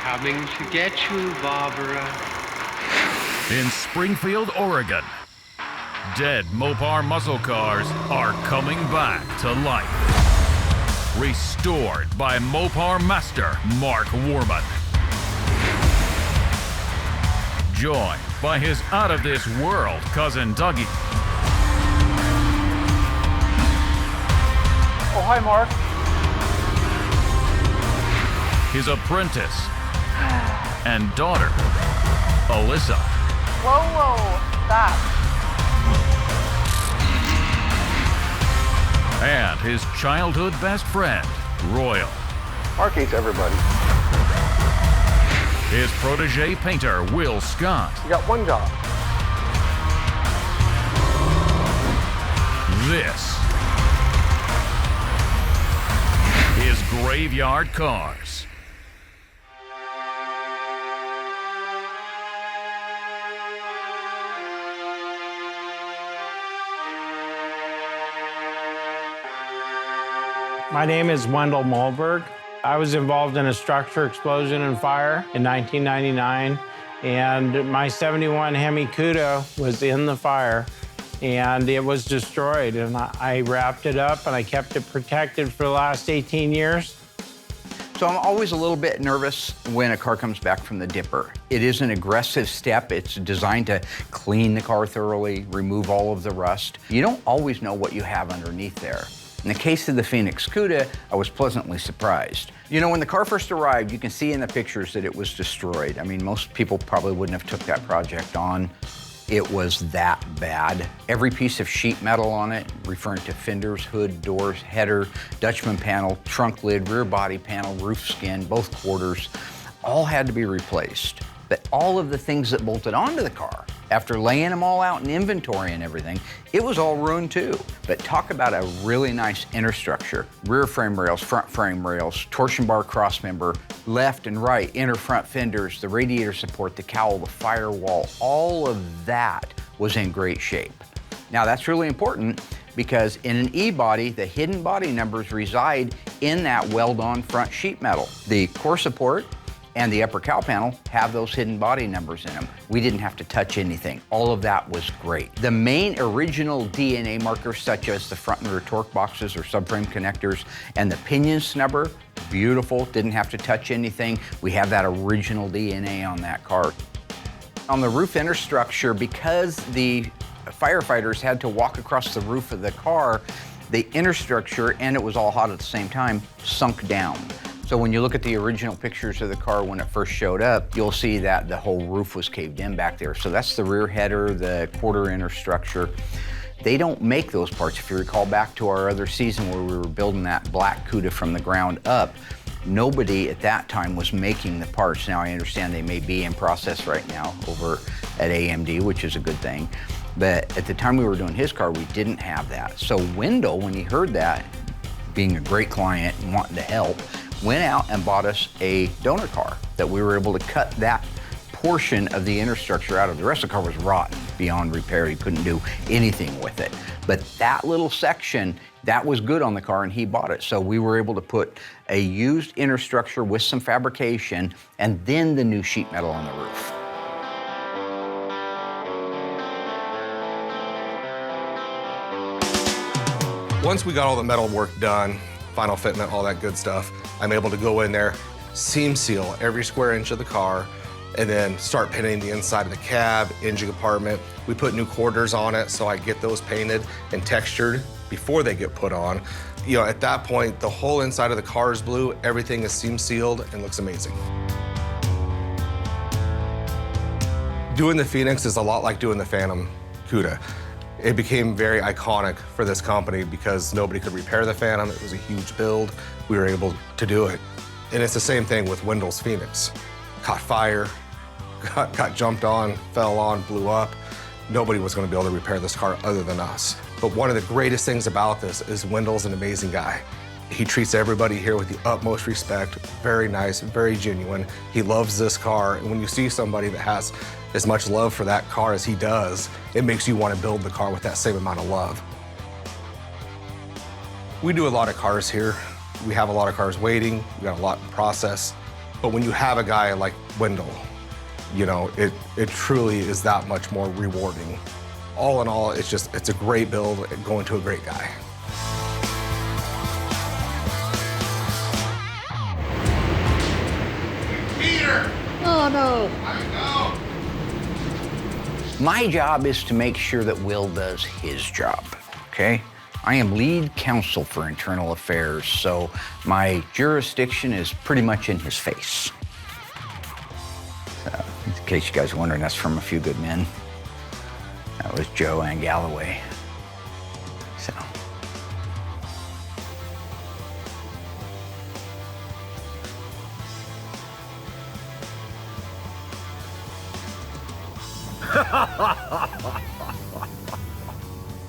coming to get you, Barbara. In Springfield, Oregon, dead Mopar muscle cars are coming back to life. Restored by Mopar master Mark Warman. Joined by his out-of-this-world cousin Dougie. Oh, hi, Mark. His apprentice and daughter, Alyssa. Whoa, stop. And his childhood best friend, Royal. Mark hates everybody. His protege painter, Will Scott. You got one job. This is Graveyard Carz. My name is Wendell Mulberg. I was involved in a structure explosion and fire in 1999, and my 71 Hemi Cuda was in the fire, and it was destroyed, and I wrapped it up, and I kept it protected for the last 18 years. So I'm always a little bit nervous when a car comes back from the dipper. It is an aggressive step. It's designed to clean the car thoroughly, remove all of the rust. You don't always know what you have underneath there. In the case of the Phoenix Cuda, I was pleasantly surprised. You know, when the car first arrived, you can see in the pictures that it was destroyed. I mean, most people probably wouldn't have took that project on. It was that bad. Every piece of sheet metal on it, referring to fenders, hood, doors, header, Dutchman panel, trunk lid, rear body panel, roof skin, both quarters, all had to be replaced. But all of the things that bolted onto the car, after laying them all out in inventory and everything, it was all ruined too. But talk about a really nice inner structure. Rear frame rails, front frame rails, torsion bar cross member, left and right, inner front fenders, the radiator support, the cowl, the firewall, all of that was in great shape. Now that's really important because in an E-body, the hidden body numbers reside in that weld-on front sheet metal. The core support and the upper cowl panel have those hidden body numbers in them. We didn't have to touch anything. All of that was great. The main original DNA markers, such as the front and rear torque boxes or subframe connectors and the pinion snubber, beautiful, didn't have to touch anything. We have that original DNA on that car. On the roof inner structure, because the firefighters had to walk across the roof of the car, the inner structure, and it was all hot at the same time, sunk down. So when you look at the original pictures of the car when it first showed up, you'll see that the whole roof was caved in back there. So that's the rear header, the quarter inner structure. They don't make those parts. If you recall back to our other season where we were building that black Cuda from the ground up, nobody at that time was making the parts. Now I understand they may be in process right now over at AMD, which is a good thing. But at the time we were doing his car, we didn't have that. So Wendell, when he heard that, being a great client and wanting to help, went out and bought us a donor car that we were able to cut that portion of the inner structure out of. The rest of the car was rotten beyond repair. You couldn't do anything with it. But that little section, that was good on the car and he bought it. So we were able to put a used inner structure with some fabrication and then the new sheet metal on the roof. Once we got all the metal work done, final fitment, all that good stuff, I'm able to go in there, seam seal every square inch of the car, and then start painting the inside of the cab, engine compartment. We put new quarters on it, so I get those painted and textured before they get put on. You know, at that point, the whole inside of the car is blue, everything is seam sealed and looks amazing. Doing the Phoenix is a lot like doing the Phantom Cuda. It became very iconic for this company because nobody could repair the Phantom. It was a huge build. We were able to do it. And it's the same thing with Wendell's Phoenix. Caught fire, got jumped on, fell on, blew up. Nobody was going to be able to repair this car other than us. But one of the greatest things about this is Wendell's an amazing guy. He treats everybody here with the utmost respect, very nice, very genuine. He loves this car, and when you see somebody that has as much love for that car as he does, it makes you want to build the car with that same amount of love. We do a lot of cars here. We have a lot of cars waiting. We got a lot in process. But when you have a guy like Wendell, you know, it truly is that much more rewarding. All in all, it's a great build going to a great guy. Peter! Oh, no. I know. My job is to make sure that Will does his job, okay? I am lead counsel for internal affairs, so my jurisdiction is pretty much in his face. So, in case you guys are wondering, that's from A Few Good Men. That was Joe and Galloway. So.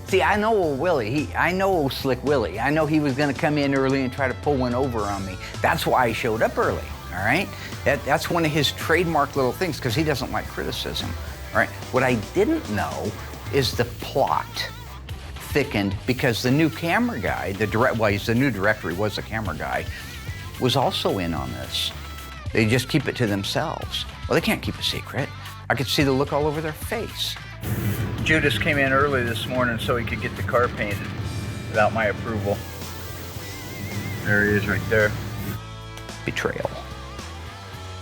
See, I know old Willie. I know old Slick Willie. I know he was gonna come in early and try to pull one over on me. That's why he showed up early, all right? That's one of his trademark little things, because he doesn't like criticism, all right? What I didn't know is the plot thickened because the new camera guy, he's the new director, he was the camera guy, was also in on this. They just keep it to themselves. Well, they can't keep a secret. I could see the look all over their face. Judas came in early this morning so he could get the car painted without my approval. There he is right there. Betrayal,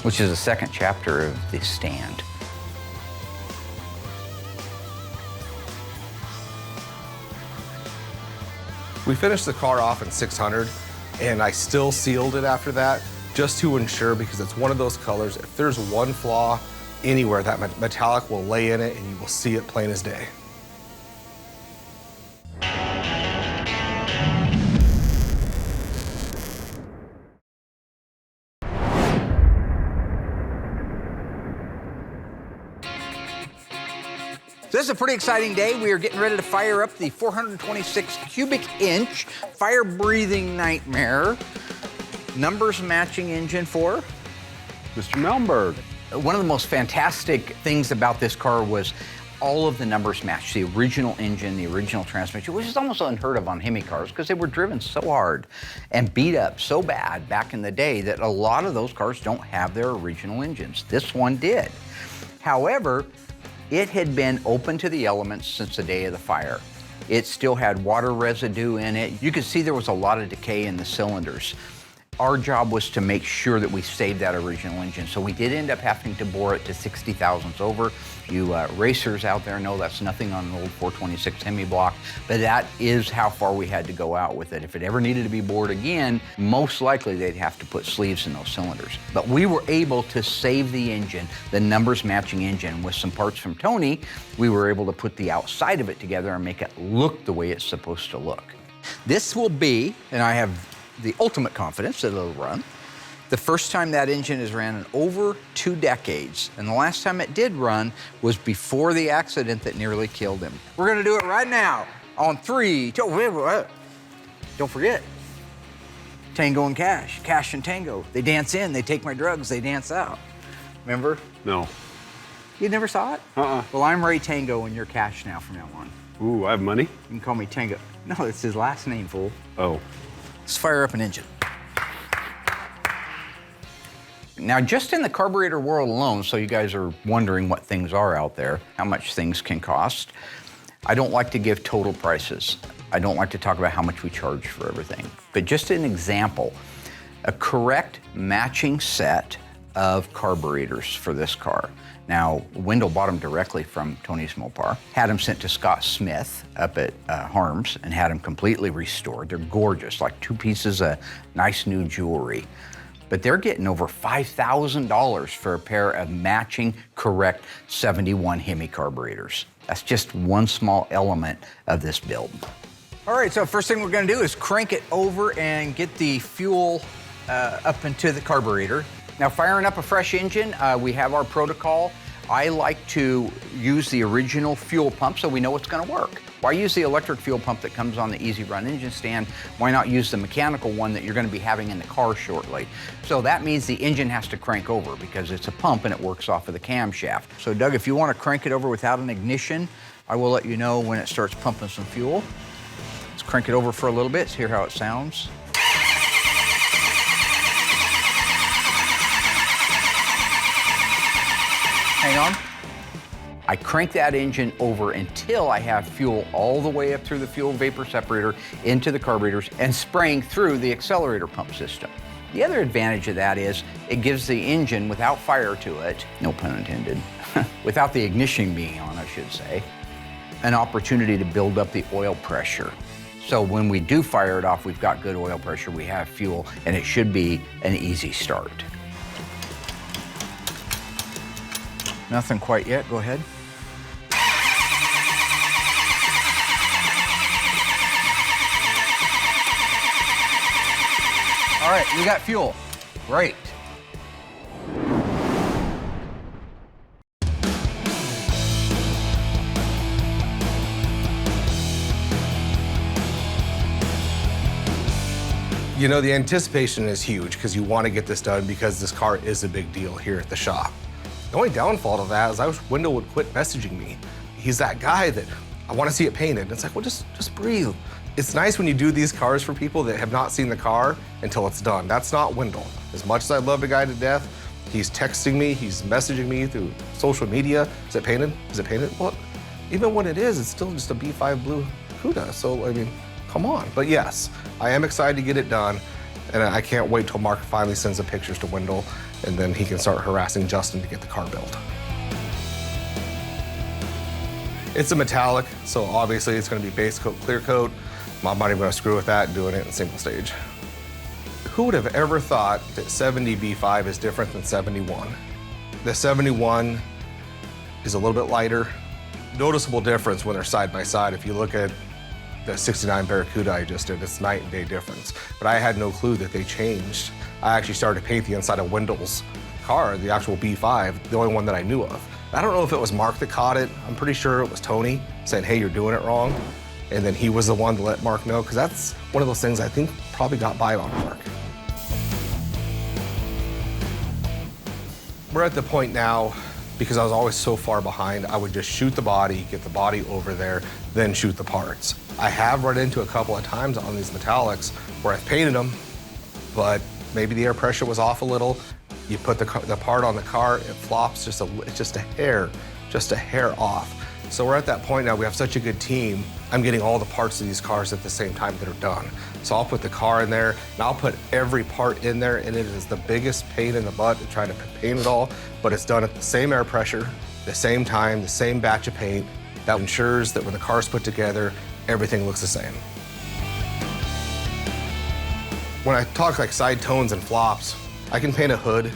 which is the second chapter of The Stand. We finished the car off in 600, and I still sealed it after that, just to ensure, because it's one of those colors, if there's one flaw anywhere, that metallic will lay in it and you will see it plain as day. So this is a pretty exciting day. We are getting ready to fire up the 426 cubic inch fire-breathing nightmare. Numbers matching engine for Mr. Melmberg. One of the most fantastic things about this car was all of the numbers matched. The original engine, the original transmission, which is almost unheard of on Hemi cars because they were driven so hard and beat up so bad back in the day that a lot of those cars don't have their original engines. This one did. However, it had been open to the elements since the day of the fire. It still had water residue in it. You could see there was a lot of decay in the cylinders. Our job was to make sure that we saved that original engine. So we did end up having to bore it to 60 thousandths over. You racers out there know that's nothing on an old 426 Hemi block, but that is how far we had to go out with it. If it ever needed to be bored again, most likely they'd have to put sleeves in those cylinders. But we were able to save the engine, the numbers matching engine. With some parts from Tony, we were able to put the outside of it together and make it look the way it's supposed to look. This will be, and I have the ultimate confidence that it'll run, the first time that engine has ran in over 2 decades, and the last time it did run was before the accident that nearly killed him. We're gonna do it right now on 3, 2, don't forget, Tango and Cash, Cash and Tango. They dance in, they take my drugs, they dance out. Remember? No. You never saw it? Well, I'm Ray Tango and you're Cash now from now on. Ooh, I have money? You can call me Tango. No, it's his last name, fool. Oh. Let's fire up an engine. Now, just in the carburetor world alone, so you guys are wondering what things are out there, how much things can cost, I don't like to give total prices. I don't like to talk about how much we charge for everything. But just an example, a correct matching set of carburetors for this car. Now, Wendell bought them directly from Tony's Mopar, had them sent to Scott Smith up at Harms and had them completely restored. They're gorgeous, like 2 pieces of nice new jewelry. But they're getting over $5,000 for a pair of matching, correct 71 Hemi carburetors. That's just one small element of this build. All right, so first thing we're gonna do is crank it over and get the fuel up into the carburetor. Now, firing up a fresh engine, we have our protocol. I like to use the original fuel pump so we know it's gonna work. Why use the electric fuel pump that comes on the Easy Run engine stand? Why not use the mechanical one that you're gonna be having in the car shortly? So that means the engine has to crank over because it's a pump and it works off of the camshaft. So Doug, if you wanna crank it over without an ignition, I will let you know when it starts pumping some fuel. Let's crank it over for a little bit, hear how it sounds. Hang on. I crank that engine over until I have fuel all the way up through the fuel vapor separator into the carburetors and spraying through the accelerator pump system. The other advantage of that is it gives the engine, without fire to it, no pun intended, without the ignition being on, I should say, an opportunity to build up the oil pressure. So when we do fire it off, we've got good oil pressure, we have fuel, and it should be an easy start. Nothing quite yet, go ahead. All right, we got fuel. Great. You know, the anticipation is huge because you want to get this done because this car is a big deal here at the shop. The only downfall to that is I wish Wendell would quit messaging me. He's that guy that I want to see it painted. It's like, well, just breathe. It's nice when you do these cars for people that have not seen the car until it's done. That's not Wendell. As much as I love the guy to death, he's texting me, he's messaging me through social media. Is it painted? Is it painted? Well, even when it is, it's still just a B5 blue Cuda. So, I mean, come on. But yes, I am excited to get it done, and I can't wait till Mark finally sends the pictures to Wendell, and then he can start harassing Justin to get the car built. It's a metallic, so obviously it's gonna be base coat, clear coat. I'm not even gonna screw with that, doing it in single stage. Who would have ever thought that 70 B5 is different than 71? The 71 is a little bit lighter. Noticeable difference when they're side by side. If you look at the 69 Barracuda I just did, it's night and day difference. But I had no clue that they changed. I actually started to paint the inside of Wendell's car, the actual B5, the only one that I knew of. I don't know if it was Mark that caught it. I'm pretty sure it was Tony saying, hey, you're doing it wrong. And then he was the one to let Mark know, because that's one of those things I think probably got by on Mark. We're at the point now, because I was always so far behind, I would just shoot the body, get the body over there, then shoot the parts. I have run into a couple of times on these metallics where I've painted them, but maybe the air pressure was off a little. You put the part on the car, it flops just a hair off. So we're at that point now, we have such a good team. I'm getting all the parts of these cars at the same time that are done. So I'll put the car in there, and I'll put every part in there, and it is the biggest pain in the butt to try to paint it all, but it's done at the same air pressure, the same time, the same batch of paint. That ensures that when the car's put together, everything looks the same. When I talk like side tones and flops, I can paint a hood,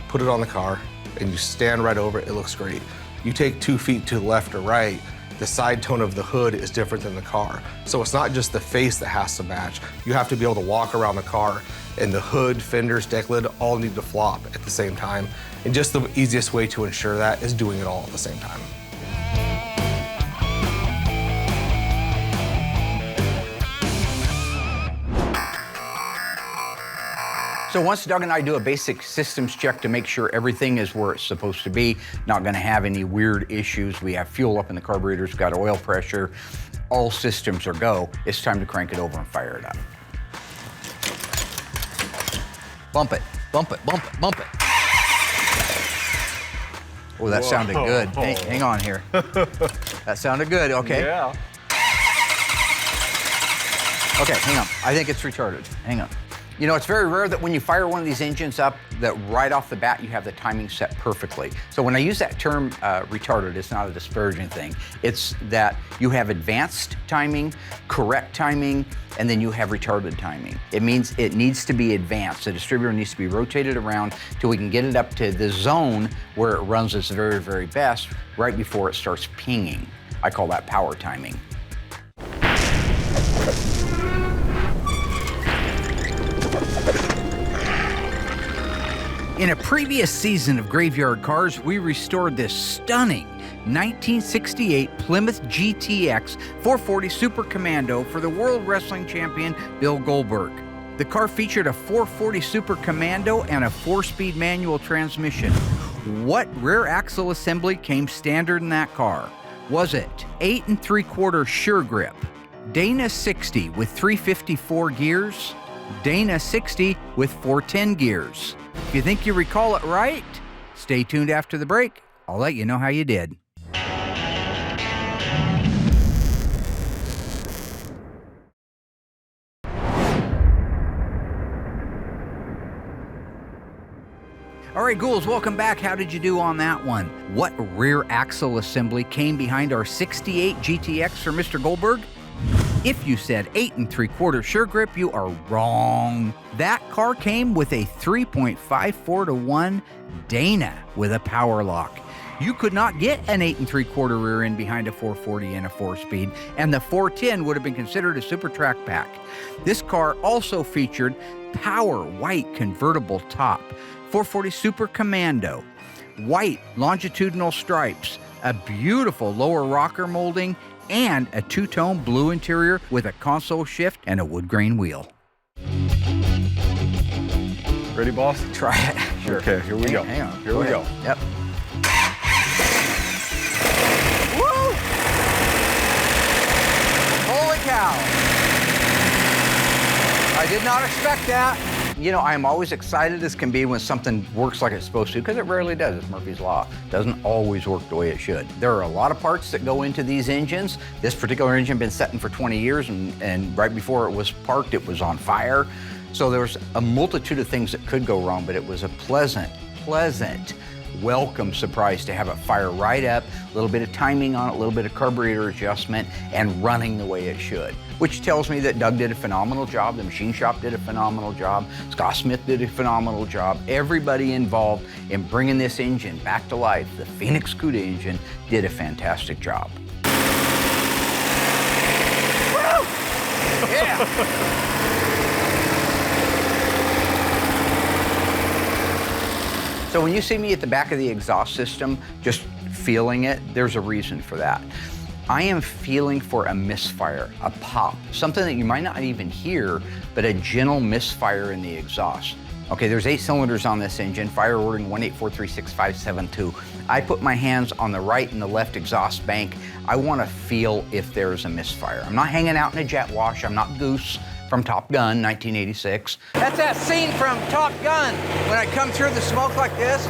put it on the car, and you stand right over it, it looks great. You take 2 feet to the left or right, the side tone of the hood is different than the car. So it's not just the face that has to match. You have to be able to walk around the car, and the hood, fenders, deck lid all need to flop at the same time. And just the easiest way to ensure that is doing it all at the same time. So once Doug and I do a basic systems check to make sure everything is where it's supposed to be, not gonna have any weird issues, we have fuel up in the carburetors, got oil pressure, all systems are go, it's time to crank it over and fire it up. Bump it, bump it, bump it, bump it. Oh, that sounded good. Hey, hang on here. That sounded good, okay. Yeah. Okay, hang on. I think it's retarded. Hang on. You know, it's very rare that when you fire one of these engines up, that right off the bat you have the timing set perfectly. So when I use that term retarded, it's not a disparaging thing. It's that you have advanced timing, correct timing, and then you have retarded timing. It means it needs to be advanced. The distributor needs to be rotated around till we can get it up to the zone where it runs its very, very best right before it starts pinging. I call that power timing. In a previous season of Graveyard Cars, we restored this stunning 1968 Plymouth GTX 440 Super Commando for the World Wrestling Champion Bill Goldberg. The car featured a 440 Super Commando and a 4-speed manual transmission. What rear axle assembly came standard in that car? Was it 8 3/4 Sure Grip, Dana 60 with 354 gears, Dana 60 with 410 gears? If you think you recall it right, stay tuned after the break. I'll let you know how you did. All right, ghouls, welcome back. How did you do on that one? What rear axle assembly came behind our 68 GTX for Mr. Goldberg? If you said 8 3/4 sure grip, you are wrong. That car came with a 3.54 to 1 Dana with a power lock. You could not get an 8 3/4 rear end behind a 440 and a 4-speed, and the 410 would have been considered a super track pack. This car also featured power white convertible top, 440 Super Commando, white longitudinal stripes, a beautiful lower rocker molding, and a two-tone blue interior with a console shift and a wood grain wheel. Ready, boss? Try it. Sure. Okay, here we go. Hang on. Here we go. Yep. Woo! Holy cow. I did not expect that. You know, I'm always excited as can be when something works like it's supposed to, because it rarely does. It's Murphy's Law. It doesn't always work the way it should. There are a lot of parts that go into these engines. This particular engine been sitting for 20 years, and right before it was parked, it was on fire. So there was a multitude of things that could go wrong, but it was a pleasant, welcome surprise to have it fire right up, a little bit of timing on it, a little bit of carburetor adjustment, and running the way it should. Which tells me that Doug did a phenomenal job, the machine shop did a phenomenal job, Scott Smith did a phenomenal job. Everybody involved in bringing this engine back to life, the Phoenix Cuda engine, did a fantastic job. Woo! Yeah! So when you see me at the back of the exhaust system, just feeling it, there's a reason for that. I am feeling for a misfire, a pop, something that you might not even hear, but a gentle misfire in the exhaust. Okay, there's 8 cylinders on this engine, fire ordering 184366572. I put my hands on the right and the left exhaust bank. I want to feel if there's a misfire. I'm not hanging out in a jet wash. I'm not Goose from Top Gun, 1986. That's that scene from Top Gun when I come through the smoke like this.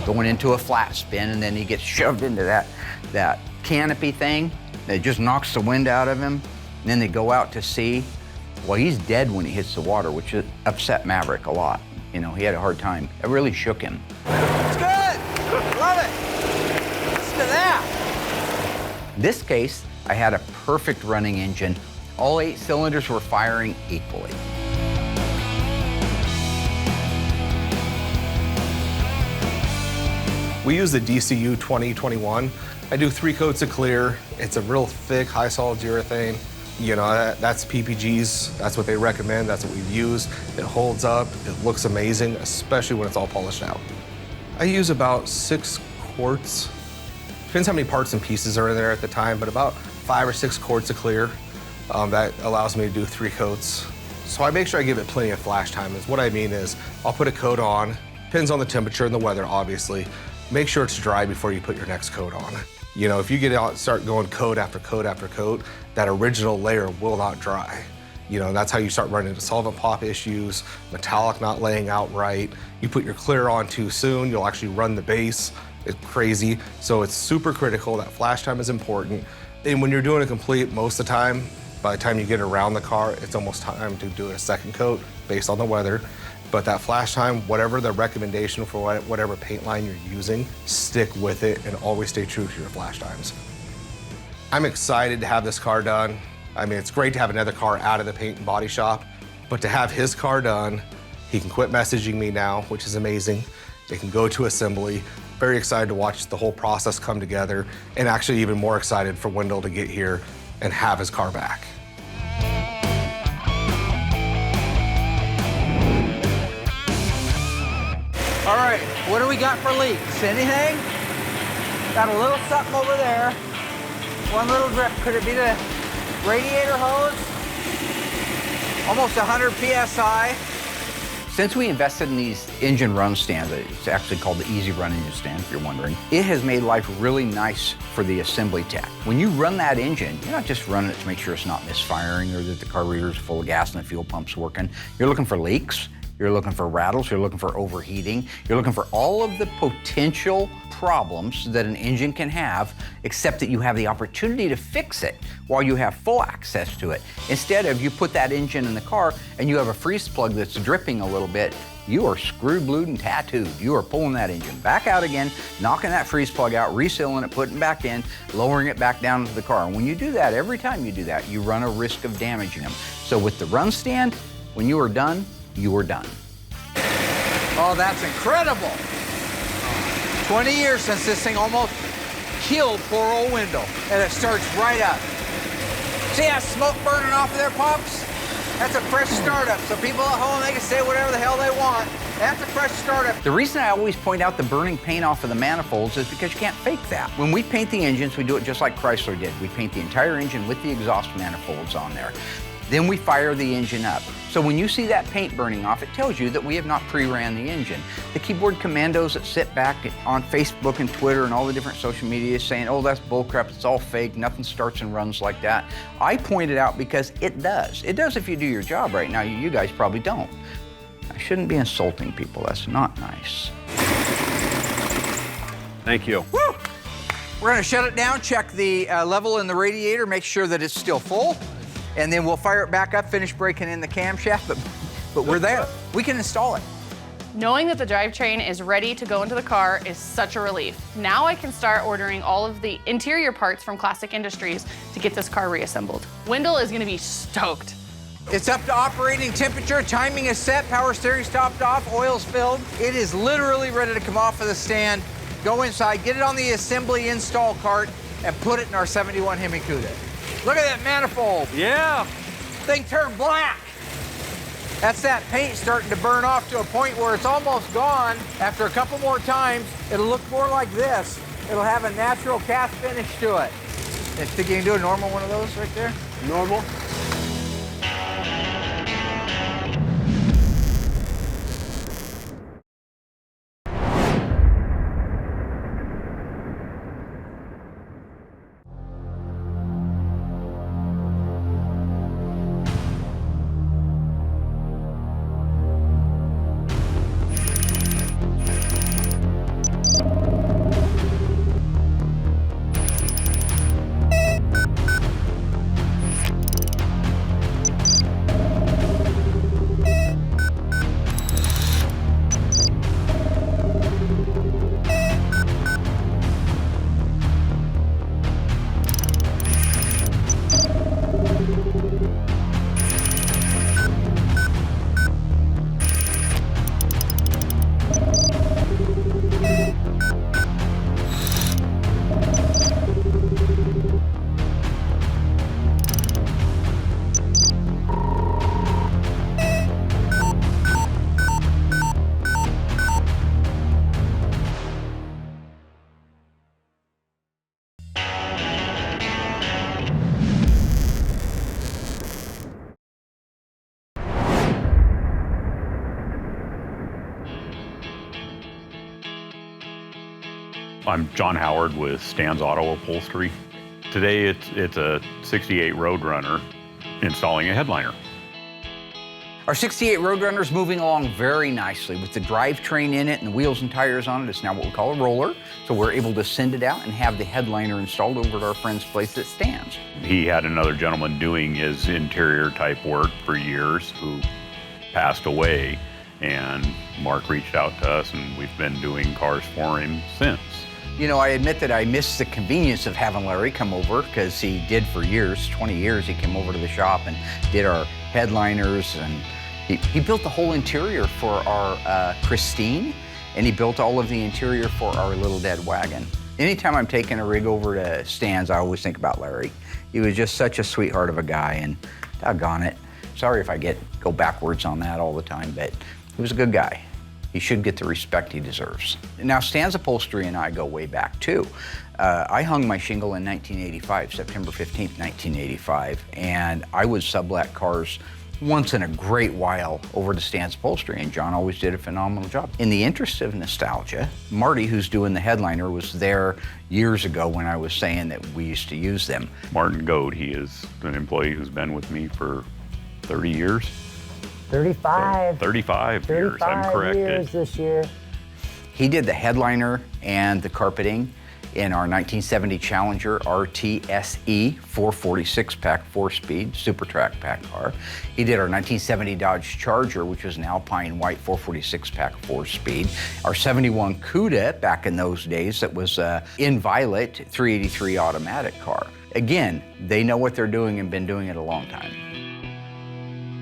Going into a flat spin, and then he gets shoved into that canopy thing that just knocks the wind out of him. And then they go out to sea. Well, he's dead when he hits the water, which upset Maverick a lot. You know, he had a hard time. It really shook him. It's good. Love it. Listen to that. In this case, I had a perfect running engine. All 8 cylinders were firing equally. We use the DCU 2021. I do 3 coats of clear. It's a real thick, high solids urethane. You know, that's PPG's. That's what they recommend. That's what we've used. It holds up. It looks amazing, especially when it's all polished out. I use about 6 quarts. Depends how many parts and pieces are in there at the time, but about 5 or 6 quarts of clear. That allows me to do 3 coats. So I make sure I give it plenty of flash time. What I mean is, I'll put a coat on. Depends on the temperature and the weather, obviously. Make sure it's dry before you put your next coat on. You know, if you get out and start going coat after coat after coat, that original layer will not dry. You know, that's how you start running into solvent pop issues, metallic not laying out right. You put your clear on too soon, you'll actually run the base. It's crazy. So it's super critical. That flash time is important. And when you're doing a complete, most of the time, by the time you get around the car, it's almost time to do a second coat based on the weather. But that flash time, whatever the recommendation for whatever paint line you're using, stick with it and always stay true to your flash times. I'm excited to have this car done. I mean, it's great to have another car out of the paint and body shop, but to have his car done, he can quit messaging me now, which is amazing. It can go to assembly. Very excited to watch the whole process come together, and actually even more excited for Wendell to get here and have his car back. All right, what do we got for leaks? Anything? Got a little something over there. One little drip. Could it be the radiator hose? Almost 100 PSI. Since we invested in these engine run stands, it's actually called the Easy Run engine stand, if you're wondering, it has made life really nice for the assembly tech. When you run that engine, you're not just running it to make sure it's not misfiring or that the carburetor is full of gas and the fuel pump's working. You're looking for leaks, you're looking for rattles, you're looking for overheating, you're looking for all of the potential problems that an engine can have, except that you have the opportunity to fix it while you have full access to it. Instead of you put that engine in the car and you have a freeze plug that's dripping a little bit, you are screwed, glued, and tattooed. You are pulling that engine back out again, knocking that freeze plug out, resealing it, putting it back in, lowering it back down into the car. And when you do that, every time you do that, you run a risk of damaging them. So with the run stand, when you are done, you are done. Oh, that's incredible. 20 years since this thing almost killed poor old Wendell, and it starts right up. See that smoke burning off of their pumps? That's a fresh startup, so people at home, they can say whatever the hell they want. That's a fresh startup. The reason I always point out the burning paint off of the manifolds is because you can't fake that. When we paint the engines, we do it just like Chrysler did. We paint the entire engine with the exhaust manifolds on there. Then we fire the engine up. So when you see that paint burning off, it tells you that we have not pre-ran the engine. The keyboard commandos that sit back on Facebook and Twitter and all the different social media saying, oh, that's bullcrap, it's all fake, nothing starts and runs like that. I point it out because it does. It does if you do your job right. Now, you guys probably don't. I shouldn't be insulting people, that's not nice. Thank you. Woo! We're gonna shut it down, check the level in the radiator, make sure that it's still full, and then we'll fire it back up, finish breaking in the camshaft, but we're there. We can install it. Knowing that the drivetrain is ready to go into the car is such a relief. Now I can start ordering all of the interior parts from Classic Industries to get this car reassembled. Wendell is gonna be stoked. It's up to operating temperature, timing is set, power steering's topped off, oil's filled. It is literally ready to come off of the stand, go inside, get it on the assembly install cart, and put it in our 71 Hemi Cuda. Look at that manifold. Yeah. Thing turned black. That's that paint starting to burn off to a point where it's almost gone. After a couple more times, it'll look more like this. It'll have a natural cast finish to it. Think you can do a normal one of those right there? Normal. I'm John Howard with Stan's Auto Upholstery. Today it's a 68 Roadrunner installing a headliner. Our 68 Roadrunner is moving along very nicely with the drivetrain in it and the wheels and tires on it. It's now what we call a roller. So we're able to send it out and have the headliner installed over at our friend's place at Stan's. He had another gentleman doing his interior type work for years who passed away, and Mark reached out to us and we've been doing cars for him since. You know, I admit that I miss the convenience of having Larry come over, because he did for years, 20 years, he came over to the shop and did our headliners, and he built the whole interior for our Christine, and he built all of the interior for our little dead wagon. Anytime I'm taking a rig over to Stan's, I always think about Larry. He was just such a sweetheart of a guy, and doggone it. Sorry if I go backwards on that all the time, but he was a good guy. He should get the respect he deserves. Now, Stan's Upholstery and I go way back, too. I hung my shingle in 1985, September 15th, 1985, and I would sublet cars once in a great while over to Stan's Upholstery, and John always did a phenomenal job. In the interest of nostalgia, Marty, who's doing the headliner, was there years ago when I was saying that we used to use them. Martin Goad, he is an employee who's been with me for 30 years. 35. So 35 years, I'm 35 corrected. years this year. He did the headliner and the carpeting in our 1970 Challenger RTSE 446-pack 4-speed Super Track pack car. He did our 1970 Dodge Charger, which was an Alpine White 446-pack 4-speed. Our 71 Cuda, back in those days, that was in Violet 383 automatic car. Again, they know what they're doing and been doing it a long time.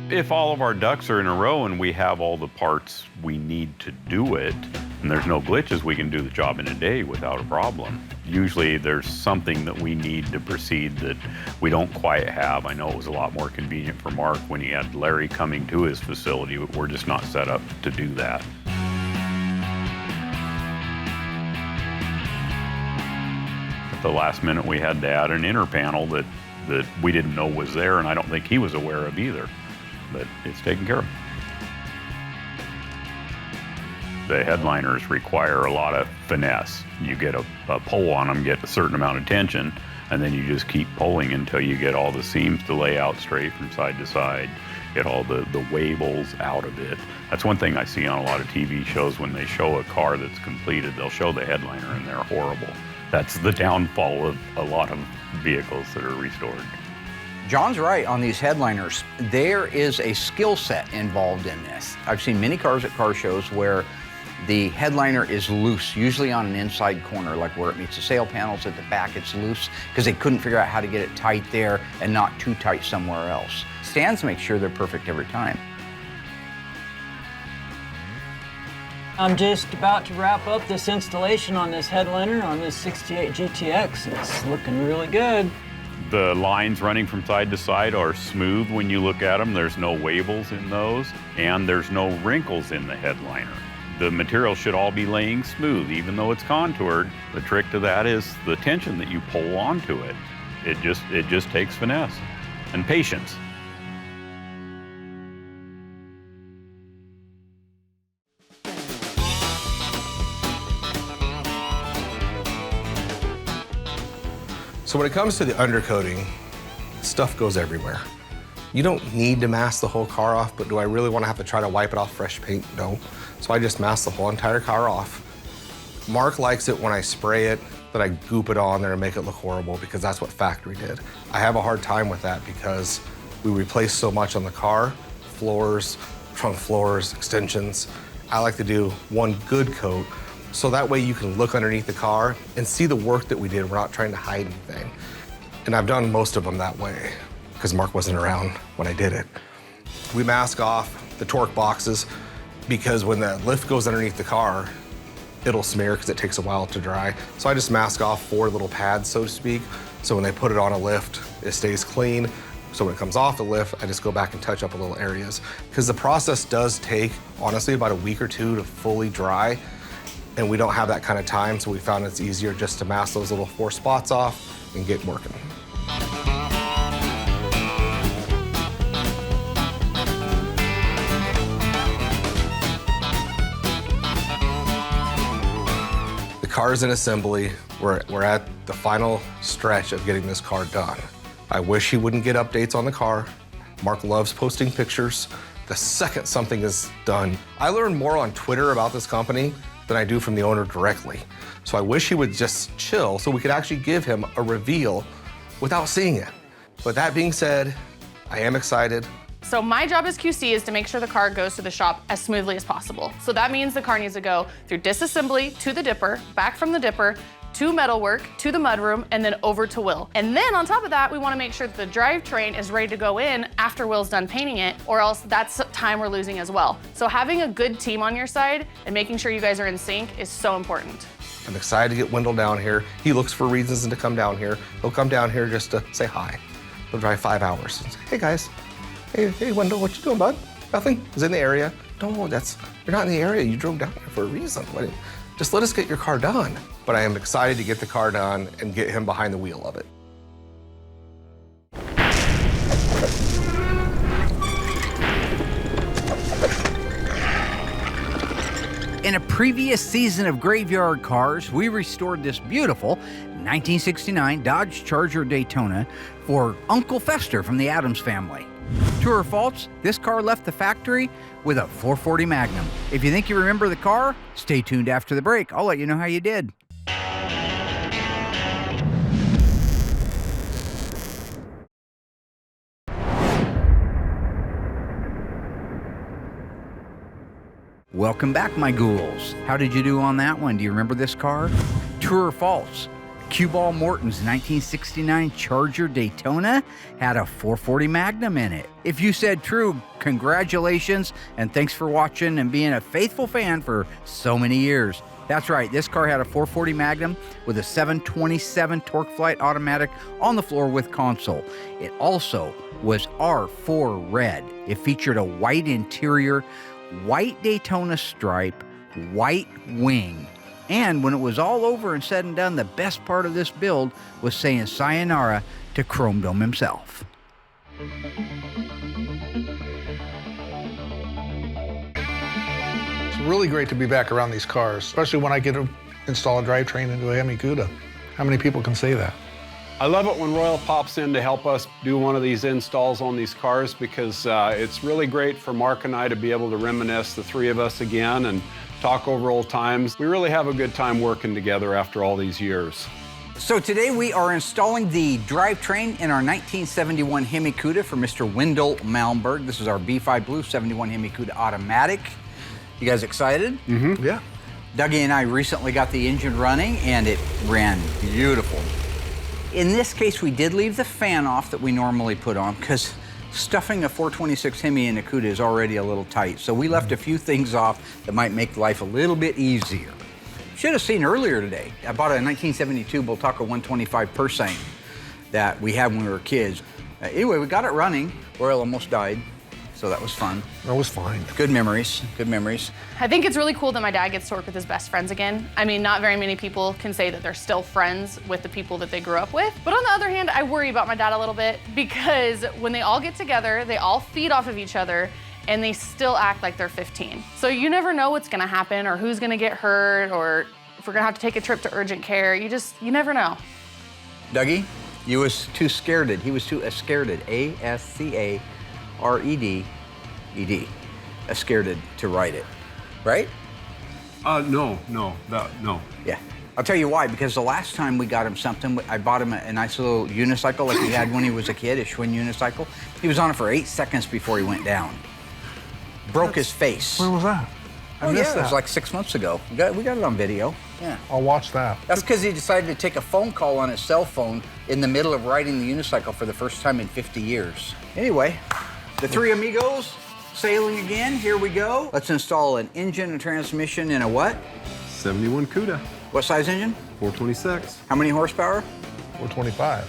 If all of our ducks are in a row and we have all the parts we need to do it, and there's no glitches, we can do the job in a day without a problem. Usually there's something that we need to proceed that we don't quite have. I know it was a lot more convenient for Mark when he had Larry coming to his facility, but we're just not set up to do that. At the last minute, we had to add an inner panel that we didn't know was there, and I don't think he was aware of either. But it's taken care of. The headliners require a lot of finesse. You get a pull on them, get a certain amount of tension, and then you just keep pulling until you get all the seams to lay out straight from side to side, get all the wavels out of it. That's one thing I see on a lot of TV shows. When they show a car that's completed, they'll show the headliner and they're horrible. That's the downfall of a lot of vehicles that are restored. John's right on these headliners. There is a skill set involved in this. I've seen many cars at car shows where the headliner is loose, usually on an inside corner, like where it meets the sail panels at the back, it's loose, because they couldn't figure out how to get it tight there and not too tight somewhere else. Stan's make sure they're perfect every time. I'm just about to wrap up this installation on this headliner on this 68 GTX. It's looking really good. The lines running from side to side are smooth when you look at them. There's no wavels in those, and there's no wrinkles in the headliner. The material should all be laying smooth, even though it's contoured. The trick to that is the tension that you pull onto it. It just takes finesse and patience. So when it comes to the undercoating, stuff goes everywhere. You don't need to mask the whole car off, but do I really want to have to try to wipe it off fresh paint? No. So I just mask the whole entire car off. Mark likes it when I spray it, that I goop it on there and make it look horrible, because that's what factory did. I have a hard time with that because we replace so much on the car, floors, trunk floors, extensions. I like to do one good coat, so that way you can look underneath the car and see the work that we did. We're not trying to hide anything. And I've done most of them that way because Mark wasn't around when I did it. We mask off the torque boxes because when the lift goes underneath the car, it'll smear because it takes a while to dry. So I just mask off 4 little pads, so to speak. So when they put it on a lift, it stays clean. So when it comes off the lift, I just go back and touch up a little areas. Because the process does take, honestly, about a week or 2 to fully dry. And we don't have that kind of time, so we found it's easier just to mask those little 4 spots off and get working. The car's in assembly. We're at the final stretch of getting this car done. I wish he wouldn't get updates on the car. Mark loves posting pictures. The second something is done, I learned more on Twitter about this company than I do from the owner directly. So I wish he would just chill so we could actually give him a reveal without seeing it. But that being said, I am excited. So my job as QC is to make sure the car goes to the shop as smoothly as possible. So that means the car needs to go through disassembly to the dipper, back from the dipper, to metalwork, to the mudroom, and then over to Will. And then on top of that, we wanna make sure that the drivetrain is ready to go in after Will's done painting it, or else that's time we're losing as well. So having a good team on your side and making sure you guys are in sync is so important. I'm excited to get Wendell down here. He looks for reasons to come down here. He'll come down here just to say hi. He'll drive 5 hours and say, hey guys, hey Wendell, what you doing, bud? Nothing, he's in the area. No, you're not in the area. You drove down here for a reason. Just let us get your car done. But I am excited to get the car done and get him behind the wheel of it. previous season of Graveyard Cars, we restored this beautiful 1969 Dodge Charger Daytona for Uncle Fester from the Addams family. True or false, this car left the factory with a 440 Magnum. If you think you remember the car, stay tuned after the break. I'll let you know how you did. Welcome back, my ghouls. How did you do on that one? Do you remember this car? True or false? Cue Ball Morton's 1969 Charger Daytona had a 440 Magnum in it. If you said true, congratulations, and thanks for watching and being a faithful fan for so many years. That's right, this car had a 440 Magnum with a 727 Torque Flight automatic on the floor with console. It also was R4 red. It featured a white interior, white Daytona stripe, white wing. And when it was all over and said and done, the best part of this build was saying sayonara to Chrome Dome himself. It's really great to be back around these cars, especially when I get to install a drivetrain into a Hemi Cuda. How many people can say that? I love it when Royal pops in to help us do one of these installs on these cars because it's really great for Mark and I to be able to reminisce, the three of us again, and talk over old times. We really have a good time working together after all these years. So today we are installing the drivetrain in our 1971 Hemi Cuda for Mr. Wendell Malmberg. This is our B5 Blue 71 Hemi Cuda automatic. You guys excited? Mm-hmm. Yeah. Dougie and I recently got the engine running and it ran beautiful. In this case, we did leave the fan off that we normally put on because stuffing a 426 Hemi in a Cuda is already a little tight. So we left a few things off that might make life a little bit easier. Should have seen earlier today. I bought a 1972 Bultaco 125 Persane that we had when we were kids. Anyway, we got it running. Royal almost died, so that was fun. That was fine. Good memories, good memories. I think it's really cool that my dad gets to work with his best friends again. I mean, not very many people can say that they're still friends with the people that they grew up with. But on the other hand, I worry about my dad a little bit because when they all get together, they all feed off of each other and they still act like they're 15. So you never know what's gonna happen or who's gonna get hurt or if we're gonna have to take a trip to urgent care. You never know. Dougie, you was too scareded. He was too ascareded. A-S-C-A-R-E-D-E-D. Ascareded to write it. Right? No. Yeah. I'll tell you why, because the last time we got him something, I bought him a nice little unicycle like he had when he was a kid, a Schwinn unicycle. He was on it for 8 seconds before he went down. Broke his face. When was that? I missed that. It was like 6 months ago. We got it on video. Yeah. I'll watch that. That's because he decided to take a phone call on his cell phone in the middle of riding the unicycle for the first time in 50 years. Anyway, the three amigos sailing again. Here we go. Let's install an engine and transmission in a what? 71 Cuda. What size engine? 426. How many horsepower? 425.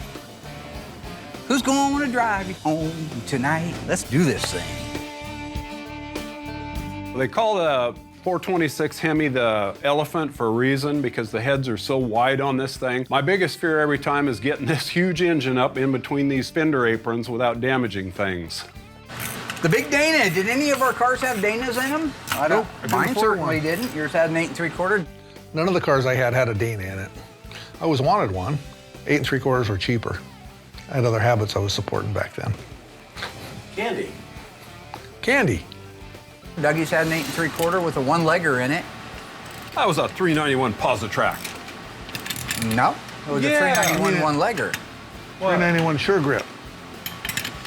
Who's going to drive you home tonight? Let's do this thing. They call the 426 Hemi the elephant for a reason because the heads are so wide on this thing. My biggest fear every time is getting this huge engine up in between these fender aprons without damaging things. The big Dana. Did any of our cars have Danas in them? I don't. Mine certainly didn't. Yours had an 8 3/4. None of the cars I had a Dana in it. I always wanted one. 8 3/4 were cheaper. I had other habits I was supporting back then. Candy. Candy. Dougie's had an 8 3/4 with a one-legger in it. That was a 391 Positrack. No, it was a 391 one-legger. 391 Sure Grip.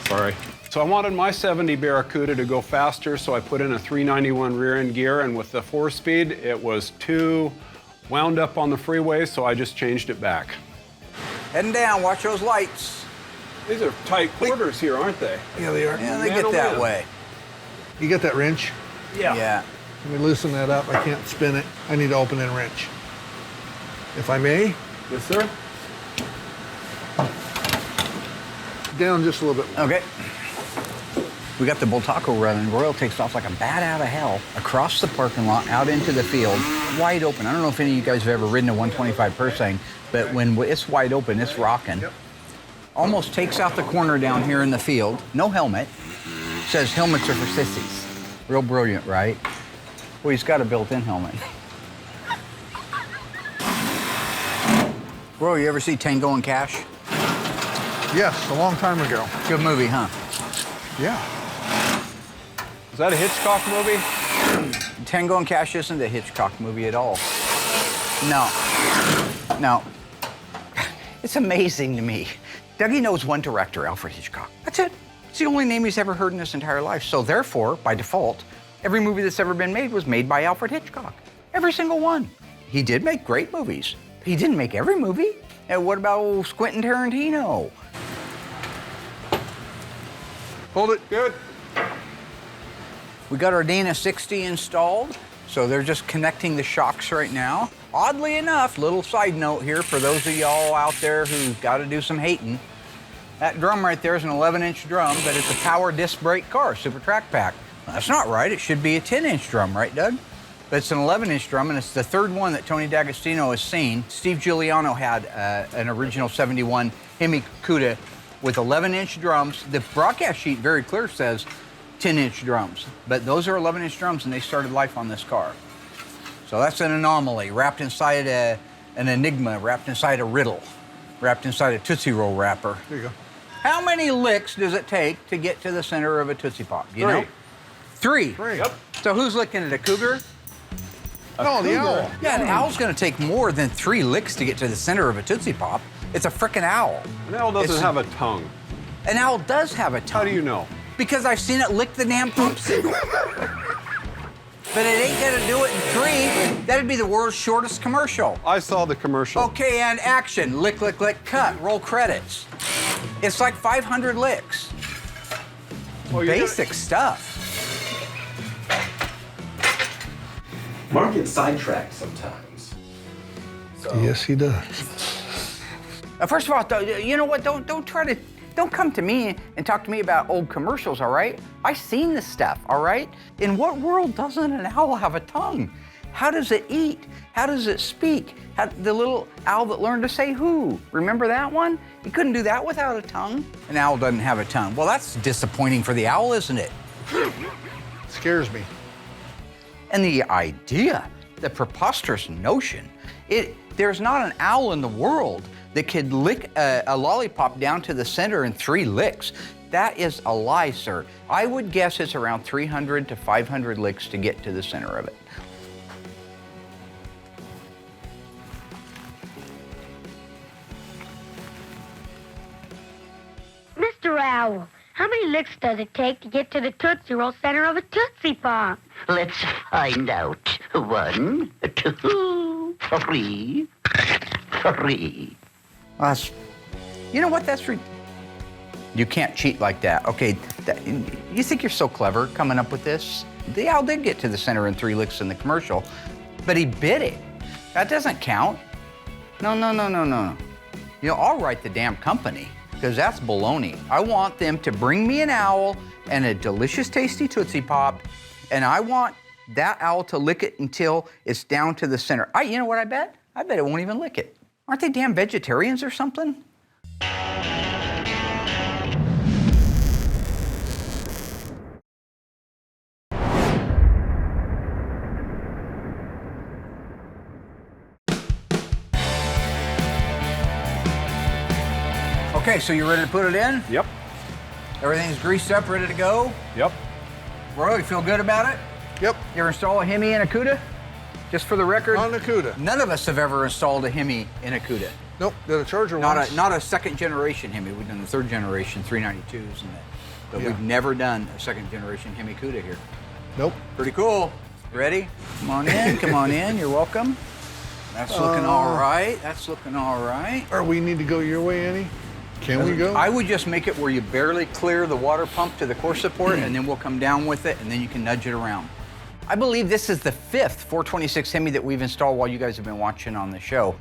Sorry. So I wanted my 70 Barracuda to go faster, so I put in a 391 rear-end gear, and with the 4-speed, it was too wound up on the freeway, so I just changed it back. Heading down, watch those lights. These are tight quarters here, aren't they? Yeah, they are. Yeah, they get that way. You get that wrench? Yeah. Let me loosen that up. I can't spin it. I need to open and wrench. If I may? Yes, sir. Down just a little bit more. Okay. We got the Bultaco running. Royal takes off like a bat out of hell across the parking lot, out into the field, wide open. I don't know if any of you guys have ever ridden a 125 Persane, but when it's wide open, it's rocking. Yep. Almost takes out the corner down here in the field. No helmet. Says helmets are for sissies. Real brilliant, right? Well, he's got a built-in helmet. Roy, you ever see Tango and Cash? Yes, a long time ago. Good movie, huh? Yeah. Is that a Hitchcock movie? Tango and Cash isn't a Hitchcock movie at all. No. No. It's amazing to me. Dougie knows one director, Alfred Hitchcock. That's it. It's the only name he's ever heard in his entire life. So therefore, by default, every movie that's ever been made was made by Alfred Hitchcock. Every single one. He did make great movies. He didn't make every movie. And what about old Quentin Tarantino? Hold it, good. We got our Dana 60 installed, so they're just connecting the shocks right now. Oddly enough, little side note here for those of y'all out there who've got to do some hating. That drum right there is an 11-inch drum, but it's a power disc brake car, Super Track Pack. Well, that's not right. It should be a 10-inch drum, right, Doug? But it's an 11-inch drum, and it's the third one that Tony D'Agostino has seen. Steve Giuliano had an original 71 Hemi Cuda with 11-inch drums. The broadcast sheet very clear says 10-inch drums, but those are 11-inch drums, and they started life on this car. So that's an anomaly, wrapped inside an enigma, wrapped inside a riddle, wrapped inside a Tootsie Roll wrapper. There you go. How many licks does it take to get to the center of a Tootsie Pop? Do you know? Three. Yep. So who's licking it, a cougar? No, the owl. Yeah, an owl's gonna take more than 3 licks to get to the center of a Tootsie Pop. It's a frickin' owl. An owl doesn't have a tongue. An owl does have a tongue. How do you know? Because I've seen it lick the damn popsicle. But it ain't gonna do it in 3. That'd be the world's shortest commercial. I saw the commercial. Okay, and action. Lick, lick, lick, cut. Roll credits. It's like 500 licks. Well, basic stuff. Mark gets sidetracked sometimes. So. Yes, he does. First of all, you know what? Don't come to me and talk to me about old commercials, all right? I've seen this stuff, all right? In what world doesn't an owl have a tongue? How does it eat? How does it speak? The little owl that learned to say who. Remember that one? You couldn't do that without a tongue. An owl doesn't have a tongue. Well, that's disappointing for the owl, isn't it? Scares me. And the idea, the preposterous notion, there's not an owl in the world that could lick a lollipop down to the center in 3 licks. That is a lie, sir. I would guess it's around 300 to 500 licks to get to the center of it. Mr. Owl, how many licks does it take to get to the Tootsie Roll center of a Tootsie Pop? Let's find out. 1, 2, 3, 3. You know what? You can't cheat like that. Okay, you think you're so clever coming up with this? The owl did get to the center in 3 licks in the commercial, but he bit it. That doesn't count. No. You know, I'll write the damn company, because that's baloney. I want them to bring me an owl and a delicious, tasty Tootsie Pop, and I want that owl to lick it until it's down to the center. You know what I bet? I bet it won't even lick it. Aren't they damn vegetarians or something? Okay, so you ready to put it in? Yep. Everything's greased up, ready to go? Yep. Roy, you feel good about it? Yep. You ever install a Hemi in a Cuda? Just for the record? Not a Cuda. None of us have ever installed a Hemi in a Cuda. Nope, did a Charger once. Not a second generation Hemi. We've done the 3rd generation 392s and that. But we've never done a 2nd generation Hemi Cuda here. Nope. Pretty cool. Ready? Come on in, come on in. You're welcome. That's looking all right. That's looking all right. Or we need to go your way, Annie? Can we go? I would just make it where you barely clear the water pump to the core support, and then we'll come down with it, and then you can nudge it around. I believe this is the 5th 426 Hemi that we've installed while you guys have been watching on the show.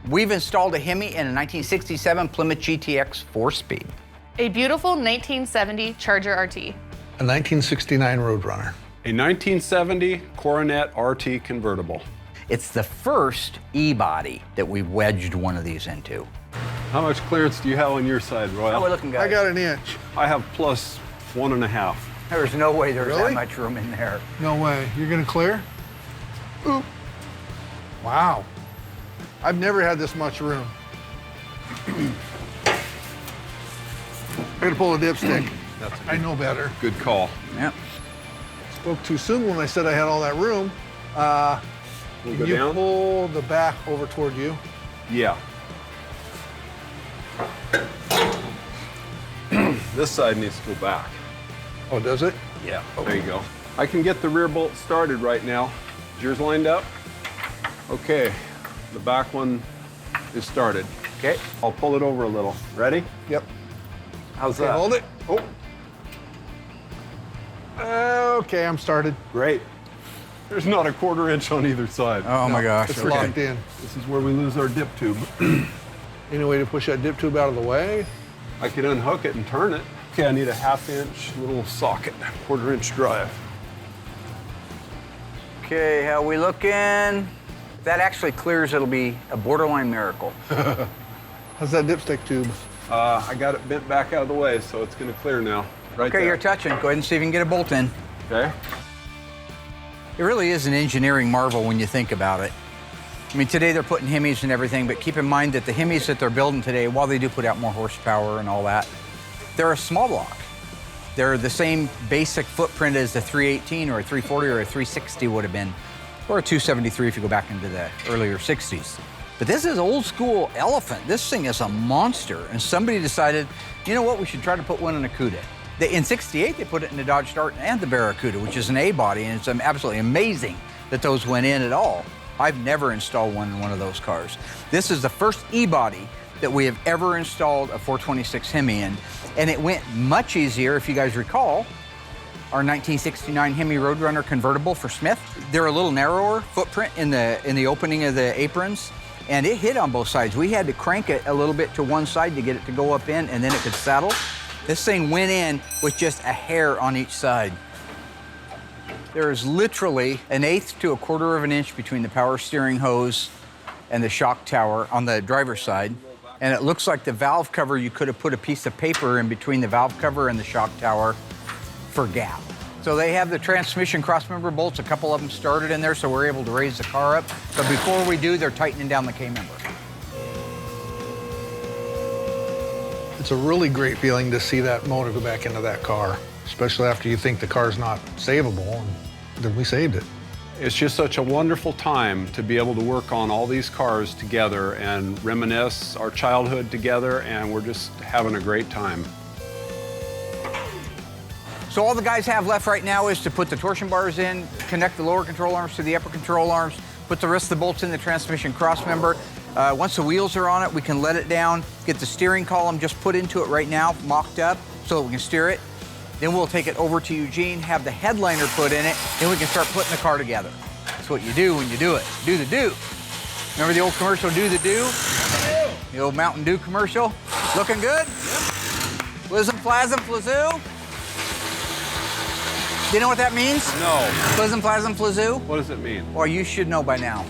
We've installed a Hemi in a 1967 Plymouth GTX 4-speed. A beautiful 1970 Charger RT. A 1969 Roadrunner. A 1970 Coronet RT convertible. It's the first E-body that we've wedged one of these into. How much clearance do you have on your side, Royal? How are we looking, guys? I got an inch. I have plus 1.5. There's no way there's that much room in there. No way. You're gonna clear? Ooh. Wow. I've never had this much room. I gotta pull a dipstick. That's I know better. Good call. Yep. Spoke too soon when I said I had all that room. We'll Can go you down? pull the back over toward you? Yeah. This side needs to go back. Oh, does it? Yeah. There you go. I can get the rear bolt started right now. Is yours lined up? Okay. The back one is started. Okay. I'll pull it over a little. Ready? Yep. How's Okay, that? hold it. Oh. Okay, I'm started. Great. There's not a 1/4 inch on either side. Oh my gosh. It's okay. locked in. This is where we lose our dip tube. Any way to push that dip tube out of the way? I can unhook it and turn it. Okay, I need a 1/2 inch little socket, 1/4 inch drive. Okay, how we looking? If that actually clears, it'll be a borderline miracle. How's that dipstick tube? I got it bent back out of the way, so it's gonna clear now. Right Okay, there. you're touching. Go ahead and see if you can get a bolt in. Okay. It really is an engineering marvel when you think about it. I mean, today they're putting Hemis and everything, but keep in mind that the Hemis that they're building today, while they do put out more horsepower and all that, they're a small block. They're the same basic footprint as the 318 or a 340 or a 360 would have been, or a 273 if you go back into the earlier 60s. But this is old school Elephant. This thing is a monster. And somebody decided, you know what, we should try to put one in a Cuda. In 68, they put it in the Dodge Dart and the Barracuda, which is an A-body, and it's absolutely amazing that those went in at all. I've never installed one in one of those cars. This is the first E-body that we have ever installed a 426 Hemi in, and it went much easier, if you guys recall, our 1969 Hemi Roadrunner convertible for Smith. They're a little narrower footprint in the opening of the aprons, and it hit on both sides. We had to crank it a little bit to one side to get it to go up in, and then it could saddle. This thing went in with just a hair on each side. There is literally 1/8 to 1/4 of an inch between the power steering hose and the shock tower on the driver's side. And it looks like the valve cover, you could have put a piece of paper in between the valve cover and the shock tower for gap. So they have the transmission crossmember bolts, a couple of them started in there, so we're able to raise the car up. But before we do, they're tightening down the K-member. It's a really great feeling to see that motor go back into that car, especially after you think the car's not savable, and then we saved it. It's just such a wonderful time to be able to work on all these cars together and reminisce our childhood together, and we're just having a great time. So all the guys have left right now is to put the torsion bars in, connect the lower control arms to the upper control arms, put the rest of the bolts in the transmission crossmember. Once the wheels are on it, we can let it down, get the steering column just put into it right now, mocked up, so that we can steer it. Then we'll take it over to Eugene, have the headliner put in it, then we can start putting the car together. That's what you do when you do it. Do the do. Remember the old commercial, Do the Do? The old Mountain Dew commercial? Looking good? Yep. Flizzum, flazzum, flazoo? Do you know what that means? No. Flizzum, flazzum, flazoo? What does it mean? Well, you should know by now.